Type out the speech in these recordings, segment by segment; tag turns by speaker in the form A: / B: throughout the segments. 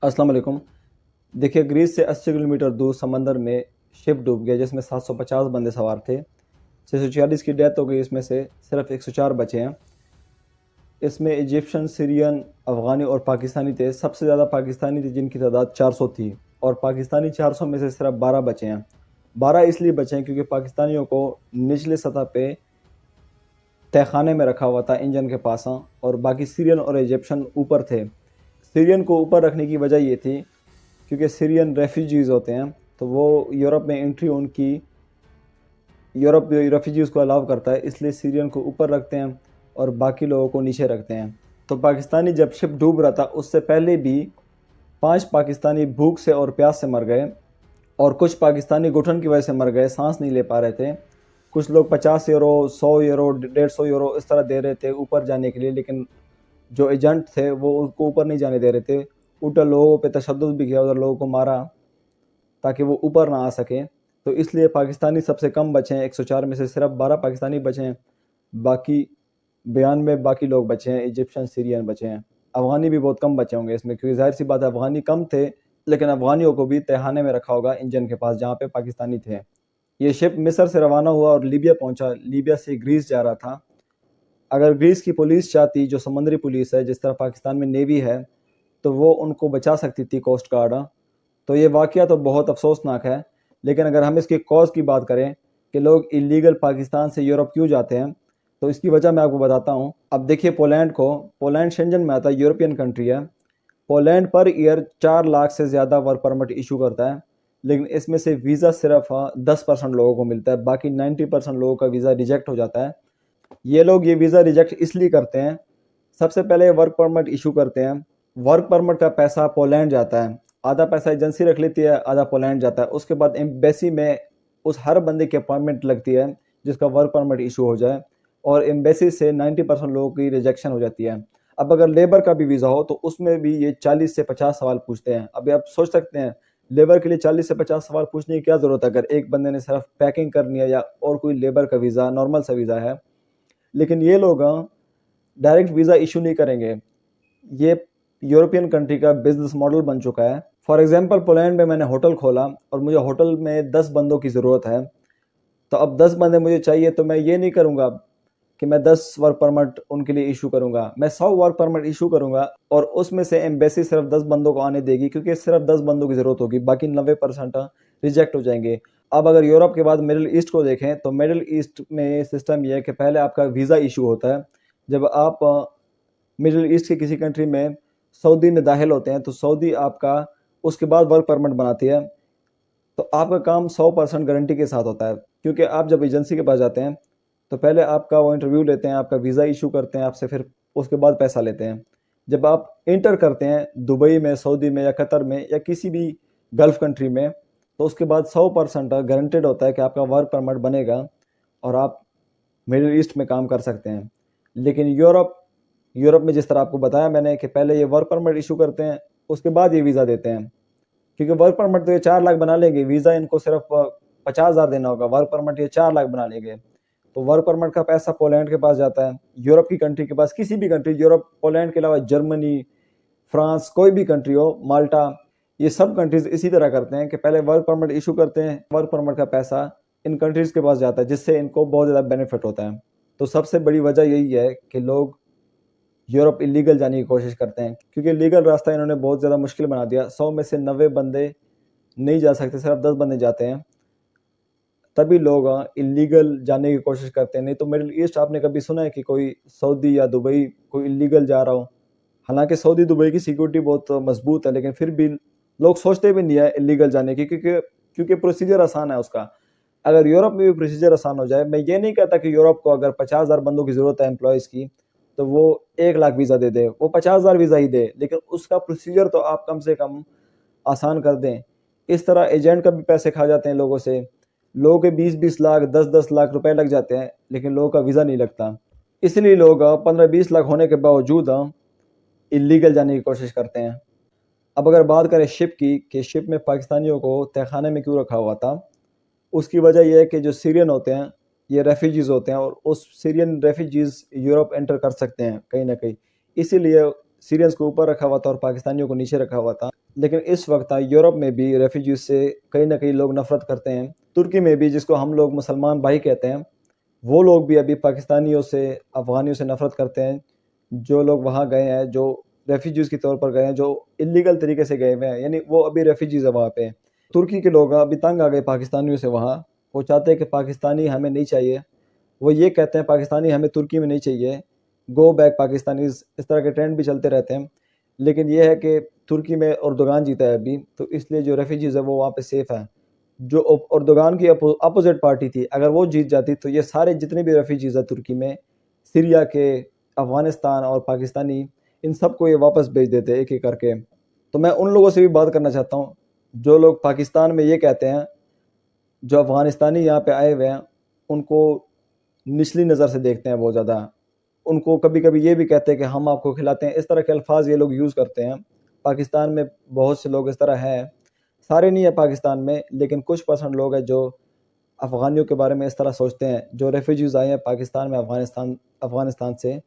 A: अस्सलाम वालेकुम। देखिए, ग्रीस से 80 किलोमीटर दूर समंदर में शिप डूब गया जिसमें 750 बंदे सवार थे। 646 की डेथ हो गई, इसमें से सिर्फ 104 बचे हैं। इसमें इजिप्शियन, सीरियन, अफ़गानी और पाकिस्तानी थे। सबसे ज़्यादा पाकिस्तानी थे जिनकी तादाद 400 थी, और पाकिस्तानी 400 में से सिर्फ 12 बचे हैं। 12 इसलिए बचे हैं क्योंकि पाकिस्तानियों को निचले सतह पे तहखाने में रखा हुआ था इंजन के पास, और बाकी सीरियन और इजिप्शियन ऊपर थे। सीरियन को ऊपर रखने की वजह ये थी क्योंकि सीरियन रेफ्यूजीज़ होते हैं, तो वो यूरोप में एंट्री उनकी यूरोप रेफ्यूजीज़ को अलाउ करता है, इसलिए सीरियन को ऊपर रखते हैं और बाकी लोगों को नीचे रखते हैं। तो पाकिस्तानी जब शिप डूब रहा था उससे पहले भी 5 पाकिस्तानी भूख से और प्यास से मर गए, और कुछ पाकिस्तानी घुटन की वजह से मर गए, सांस नहीं ले पा रहे थे। कुछ लोग 50 यूरो, 100 यूरो, 150 यूरो इस तरह दे रहे थे ऊपर जाने के लिए, लेकिन जो एजेंट थे वो उनको ऊपर नहीं जाने दे रहे थे। उल्टा लोगों पे तशद्दुद भी किया, उधर लोगों को मारा ताकि वो ऊपर ना आ सकें। तो इसलिए पाकिस्तानी सबसे कम बचे हैं, 104 में से सिर्फ 12 पाकिस्तानी बचे हैं, बाकी 92 बाकी लोग बचे हैं, इजिप्शियन, सीरियन बचे हैं। अफ़गानी भी बहुत कम बचे होंगे इसमें, क्योंकि ज़ाहिर सी बात है अफ़गानी कम थे, लेकिन अफ़गानियों को भी तहखाने में रखा होगा इंजन के पास जहाँ पे पाकिस्तानी थे। ये शिप मिस्र से रवाना हुआ और लीबिया पहुँचा, लीबिया से ग्रीस जा रहा था। अगर ग्रीस की पुलिस चाहती, जो समुद्री पुलिस है, जिस तरह पाकिस्तान में नेवी है, तो वो उनको बचा सकती थी, कोस्ट गार्ड। तो ये वाक़या तो बहुत अफसोसनाक है, लेकिन अगर हम इसकी कॉज की बात करें कि लोग इलीगल पाकिस्तान से यूरोप क्यों जाते हैं, तो इसकी वजह मैं आपको बताता हूँ। अब देखिए, पोलैंड शेंजन में आता है, यूरोपियन कंट्री है। पोलैंड पर ईयर 4 लाख से ज़्यादा वर्क परमिट इशू करता है, लेकिन इसमें से वीज़ा सिर्फ 10% लोगों को मिलता है, बाकी 90% लोगों का वीज़ा रिजेक्ट हो जाता है। ये लोग ये वीज़ा रिजेक्ट इसलिए करते हैं, सबसे पहले वर्क परमिट इशू करते हैं। वर्क परमिट का पैसा पोलैंड जाता है, आधा पैसा एजेंसी रख लेती है, आधा पोलैंड जाता है। उसके बाद एम्बेसी में उस हर बंदे की अपॉइंटमेंट लगती है जिसका वर्क परमिट इशू हो जाए, और एम्बेसी से 90% लोगों की रिजेक्शन हो जाती है। अब अगर लेबर का भी वीज़ा हो तो उसमें भी ये 40 से 50 सवाल पूछते हैं। अभी आप सोच सकते हैं, लेबर के लिए 40 से 50 सवाल पूछने की क्या ज़रूरत है अगर एक बंदे ने सिर्फ पैकिंग करनी है या और कोई लेबर का वीज़ा, नॉर्मल सा वीज़ा है। लेकिन ये लोग डायरेक्ट वीज़ा इशू नहीं करेंगे। ये यूरोपियन कंट्री का बिजनेस मॉडल बन चुका है। फॉर एग्जांपल, पोलैंड में मैंने होटल खोला और मुझे होटल में 10 बंदों की ज़रूरत है, तो अब 10 बंदे मुझे चाहिए, तो मैं ये नहीं करूँगा कि मैं 10 वर्क परमिट उनके लिए इशू करूँगा, मैं 100 वर्क परमिट इशू करूँगा, और उसमें से एम्बेसी सिर्फ 10 बंदों को आने देगी क्योंकि सिर्फ 10 बंदों की ज़रूरत होगी, बाकी 90% रिजेक्ट हो जाएंगे। अब अगर यूरोप के बाद मिडिल ईस्ट को देखें, तो मिडिल ईस्ट में सिस्टम ये है कि पहले आपका वीज़ा इशू होता है। जब आप मिडिल ईस्ट की किसी कंट्री में, सऊदी में दाखिल होते हैं, तो सऊदी आपका उसके बाद वर्क परमिट बनाती है, तो आपका काम 100% गारंटी के साथ होता है। क्योंकि आप जब एजेंसी के पास जाते हैं तो पहले आपका वो इंटरव्यू लेते हैं, आपका वीज़ा इशू करते हैं आपसे, फिर उसके बाद पैसा लेते हैं। जब आप इंटर करते हैं दुबई में, सऊदी में या कतर में या किसी भी गल्फ़ कंट्री में, तो उसके बाद 100% गारंटेड होता है कि आपका वर्क परमिट बनेगा और आप मिडिल ईस्ट में काम कर सकते हैं। लेकिन यूरोप में जिस तरह आपको बताया मैंने कि पहले ये वर्क परमिट इशू करते हैं, उसके बाद ये वीज़ा देते हैं। क्योंकि वर्क परमिट तो ये 4 लाख बना लेंगे, वीज़ा इनको सिर्फ 50,000 देना होगा, वर्क परमिट ये 4 लाख बना लेंगे। तो वर्क परमिट का पैसा पोलैंड के पास जाता है, यूरोप की कंट्री के पास, किसी भी कंट्री, यूरोप, पोलैंड के अलावा जर्मनी, फ्रांस, कोई भी कंट्री हो, माल्टा, ये सब कंट्रीज इसी तरह करते हैं कि पहले वर्क परमिट इशू करते हैं, वर्क परमिट का पैसा इन कंट्रीज़ के पास जाता है, जिससे इनको बहुत ज़्यादा बेनिफिट होता है। तो सबसे बड़ी वजह यही है कि लोग यूरोप इलीगल जाने की कोशिश करते हैं, क्योंकि लीगल रास्ता इन्होंने बहुत ज़्यादा मुश्किल बना दिया। 100 में से 90 बंदे नहीं जा सकते, सिर्फ 10 बंदे जाते हैं, तभी लोग इलीगल जाने की कोशिश करते हैं। नहीं तो मिडिल ईस्ट आपने कभी सुना है कि कोई सऊदी या दुबई कोई इलीगल जा रहा हो? हालांकि सऊदी दुबई की सिक्योरिटी बहुत मजबूत है, लेकिन फिर भी लोग सोचते भी नहीं है इलीगल जाने की, क्योंकि प्रोसीजर आसान है उसका। अगर यूरोप में भी प्रोसीजर आसान हो जाए, मैं ये नहीं कहता कि यूरोप को अगर 50,000 बंदों की ज़रूरत है एम्प्लॉयज़ की, तो वो 1 लाख वीज़ा दे दे, वो 50,000 वीज़ा ही दे, लेकिन उसका प्रोसीजर तो आप कम से कम आसान कर दें। इस तरह एजेंट का भी पैसे खा जाते हैं लोगों से, लोगों के 20-20 लाख, 10-10 लाख रुपए लग जाते हैं, लेकिन लोगों का वीज़ा नहीं लगता। इसलिए लोग 15-20 लाख होने के बावजूद इलीगल जाने की कोशिश करते हैं। अब अगर बात करें शिप की, कि शिप में पाकिस्तानियों को तहखाने में क्यों रखा हुआ था, उसकी वजह यह है कि जो सीरियन होते हैं, ये रेफ्यूजीज़ होते हैं, और उस सीरियन रेफ्यूजीज़ यूरोप एंटर कर सकते हैं कहीं ना कहीं, इसीलिए सीरियंस को ऊपर रखा हुआ था और पाकिस्तानियों को नीचे रखा हुआ था। लेकिन इस वक्त यूरोप में भी रेफ्यूजीज से कहीं ना कहीं लोग नफरत करते हैं। तुर्की में भी, जिसको हम लोग मुसलमान भाई कहते हैं, वो लोग भी अभी पाकिस्तानियों से, अफगानियों से नफरत करते हैं। जो लोग वहाँ गए हैं, जो रेफ्यूजीज के तौर पर गए हैं, जो इलीगल तरीके से गए हुए हैं, यानी वो अभी रेफ्यूजीज है वहाँ पे। तुर्की के लोग अभी तंग आ गए पाकिस्तानियों से वहाँ। वो चाहते हैं कि पाकिस्तानी हमें नहीं चाहिए। वो ये कहते हैं पाकिस्तानी हमें तुर्की में नहीं चाहिए, गो बैक पाकिस्तानीज। इस तरह के ट्रेंड भी चलते रहते हैं। लेकिन ये है कि तुर्की में अर्दोगान जीता है अभी, तो इसलिए जो रेफ्यूजीज है वो वहाँ पे सेफ है। जो अर्दोगान की अपोजिट पार्टी थी, अगर वो जीत जाती तो ये सारे जितने भी रेफ्यूजीज है तुर्की में, सीरिया के, अफगानिस्तान और पाकिस्तानी, इन सबको ये वापस भेज देते एक एक करके। तो मैं उन लोगों से भी बात करना चाहता हूँ जो लोग पाकिस्तान में ये कहते हैं, जो अफगानिस्तानी यहाँ पे आए हुए हैं उनको निचली नज़र से देखते हैं बहुत ज़्यादा। उनको कभी कभी ये भी कहते हैं कि हम आपको खिलाते हैं। इस तरह के अल्फाज ये लोग यूज़ करते हैं। पाकिस्तान में बहुत से लोग इस तरह हैं, सारे नहीं है पाकिस्तान में, लेकिन कुछ परसेंट लोग हैं जो अफ़गानियों के बारे में इस तरह सोचते हैं, जो रेफ्यूजीज़ आए हैं पाकिस्तान में अफ़गानिस्तान से।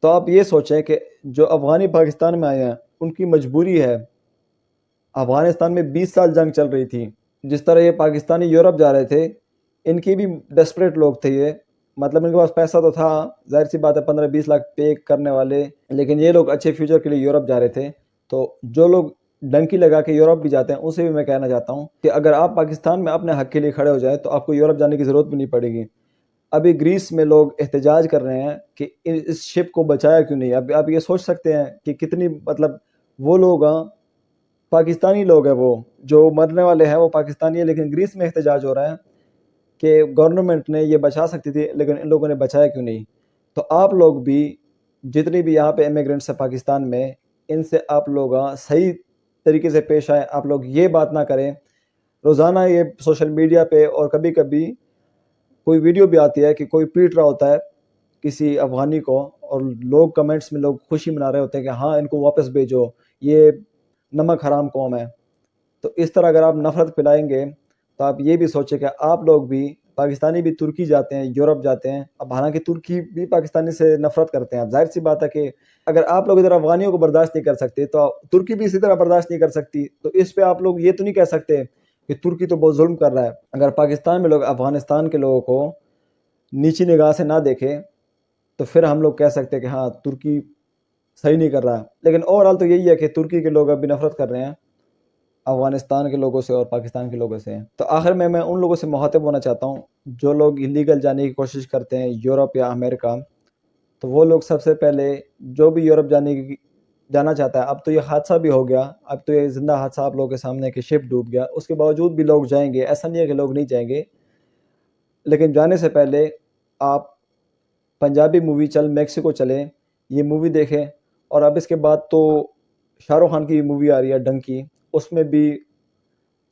A: तो आप ये सोचें कि जो अफ़गानी पाकिस्तान में आए हैं उनकी मजबूरी है। अफ़गानिस्तान में 20 साल जंग चल रही थी। जिस तरह ये पाकिस्तानी यूरोप जा रहे थे, इनकी भी डेस्परेट लोग थे ये। मतलब इनके पास पैसा तो था, जाहिर सी बात है, 15-20 लाख पे करने वाले, लेकिन ये लोग अच्छे फ्यूचर के लिए यूरोप जा रहे थे। तो जो लोग डंकी लगा के यूरोप भी जाते हैं, उनसे भी मैं कहना चाहता हूँ कि अगर आप पाकिस्तान में अपने हक के लिए खड़े हो जाए तो आपको यूरोप जाने की ज़रूरत भी नहीं पड़ेगी। अभी ग्रीस में लोग एहतजाज कर रहे हैं कि इस शिप को बचाया क्यों नहीं। अब आप ये सोच सकते हैं कि कितनी, मतलब वो लोग पाकिस्तानी लोग हैं, वो जो मरने वाले हैं वो पाकिस्तानी है, लेकिन ग्रीस में एहतजाज हो रहा है कि गवर्नमेंट ने ये बचा सकती थी लेकिन इन लोगों ने बचाया क्यों नहीं। तो आप लोग भी, जितनी भी यहाँ पे इमिग्रेंट्स हैं पाकिस्तान में, इनसे आप लोग सही तरीके से पेश आए। आप लोग ये बात ना करें। रोज़ाना ये सोशल मीडिया पे और कभी कभी कोई वीडियो भी आती है कि कोई पीट रहा होता है किसी अफगानी को, और लोग कमेंट्स में लोग खुशी मना रहे होते हैं कि हाँ इनको वापस भेजो, ये नमक हराम कौम है। तो इस तरह अगर आप नफरत फैलाएंगे तो आप ये भी सोचें कि आप लोग भी, पाकिस्तानी भी तुर्की जाते हैं, यूरोप जाते हैं। अब हालांकि तुर्की भी पाकिस्तानी से नफरत करते हैं। अब जाहिर सी बात है कि अगर आप लोग इधर अफगानियों को बर्दाश्त नहीं कर सकते तो तुर्की भी इसी तरह बर्दाश्त नहीं कर सकती। तो इस पे आप लोग ये तो नहीं कह सकते कि तुर्की तो बहुत जुल्म कर रहा है। अगर पाकिस्तान में लोग अफगानिस्तान के लोगों को नीची निगाह से ना देखें तो फिर हम लोग कह सकते हैं कि हाँ तुर्की सही नहीं कर रहा है। लेकिन ओवरऑल तो यही है कि तुर्की के लोग अभी नफरत कर रहे हैं अफगानिस्तान के लोगों से और पाकिस्तान के लोगों से। तो आखिर में मैं उन लोगों से मुखातिब होना चाहता हूँ जो लोग इलीगल जाने की कोशिश करते हैं यूरोप या अमेरिका। तो वो लोग सबसे पहले, जो भी यूरोप जाना चाहता है, अब तो ये हादसा भी हो गया, अब तो ये जिंदा हादसा आप लोगों के सामने कि शिप डूब गया, उसके बावजूद भी लोग जाएंगे। ऐसा नहीं है कि लोग नहीं जाएंगे, लेकिन जाने से पहले आप पंजाबी मूवी चल मैक्सिको चलें, ये मूवी देखें। और अब इसके बाद तो शाहरुख खान की मूवी आ रही है डंकी, उसमें भी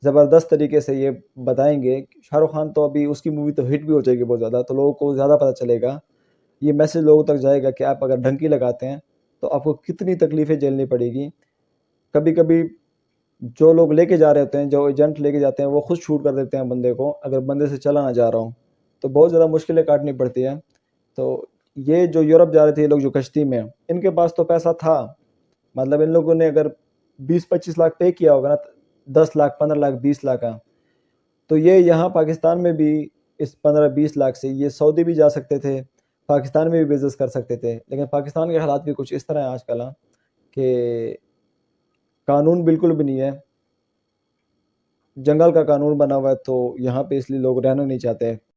A: ज़बरदस्त तरीके से ये बताएंगे। शाहरुख खान तो अभी, उसकी मूवी तो हिट भी हो जाएगी बहुत ज़्यादा, तो लोगों को ज़्यादा पता चलेगा, ये मैसेज लोगों तक जाएगा कि आप अगर डंकी लगाते हैं तो आपको कितनी तकलीफ़ें झेलनी पड़ेगी। कभी कभी जो लोग लेके जा रहे होते हैं, जो एजेंट लेके जाते हैं, वो खुद शूट कर देते हैं बंदे को, अगर बंदे से चला ना जा रहा हो तो बहुत ज़्यादा मुश्किलें काटनी पड़ती है। तो ये जो यूरोप जा रहे थे, ये लोग जो कश्ती में, इनके पास तो पैसा था। मतलब इन लोगों ने अगर 20-25 लाख पे किया होगा ना, 10 लाख, 15 लाख, 20 लाख का, तो ये यहाँ पाकिस्तान में भी इस 15-20 लाख से ये सऊदी भी जा सकते थे, पाकिस्तान में भी बिजनेस कर सकते थे। लेकिन पाकिस्तान के हालात भी कुछ इस तरह है आजकल कि कानून बिल्कुल भी नहीं है, जंगल का कानून बना हुआ है। तो यहाँ पे इसलिए लोग रहना नहीं चाहते।